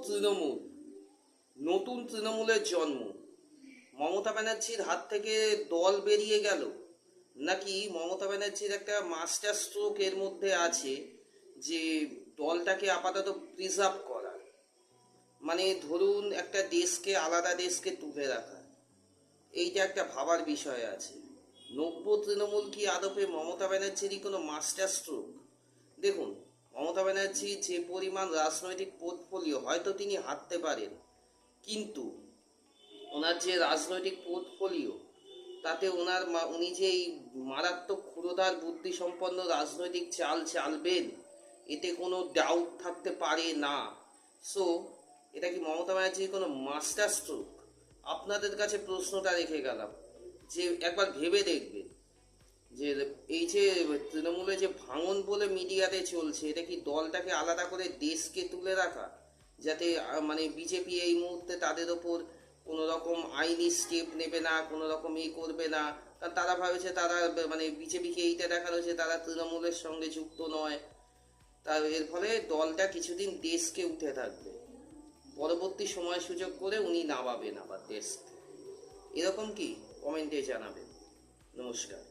তৃণমূল, নতুন তৃণমূলের জন্ম। মমতা ব্যানার্জির হাত থেকে দল বেরিয়ে গেল, নাকি মমতা ব্যানার্জির একটা মাস্টার স্ট্রোক এর মধ্যে আছে যে দলটাকে আপাতত প্রিজার্ভ করা, মানে ধরুন একটা দেশকে, আলাদা দেশকে তুলে রাখা। এইটা একটা ভাবার বিষয় আছে। তৃণমূল কি আদপে মমতা ব্যানার্জিরই কোনো মাস্টার স্ট্রোক? দেখুন, মমতা ব্যানার্জি যে পরিমাণ রাজনৈতিক পোর্টফোলিও, হয়তো তিনি হাঁটতে পারেন, কিন্তু ওনার যে রাজনৈতিক পোর্টফোলিও, তাতে উনি যে এই মারাত্মক ক্ষুরধার বুদ্ধিসম্পন্ন রাজনৈতিক চাল চালবেন, এতে কোনো ডাউট থাকতে পারে না। সো এটা কি মমতা ব্যানার্জির কোনো মাস্টার স্ট্রোক? আপনাদের কাছে প্রশ্নটা রেখে গেলাম, যে একবার ভেবে দেখবেন যে এই যে তৃণমূলে যে ভাঙন বলে মিডিয়াতে চলছে, এটা কি দলটাকে আলাদা করে দেশকে তুলে রাখা, যাতে মানে বিজেপি এই মুহূর্তে তাদের ওপর কোনো রকম আইনি স্টেপ নেবে না, কোনো রকম করবে না, কারণ তারা ভাবেছে, তারা মানে বিজেপিকে এইটা দেখানো যে তারা তৃণমূলের সঙ্গে যুক্ত নয়। তার এর ফলে দলটা কিছুদিন দেশকে উঠে থাকবে, পরবর্তী সময় সুযোগ করে উনি নামাবেন আবার দেশকে। এরকম কি? কমেন্টে জানাবেন। নমস্কার।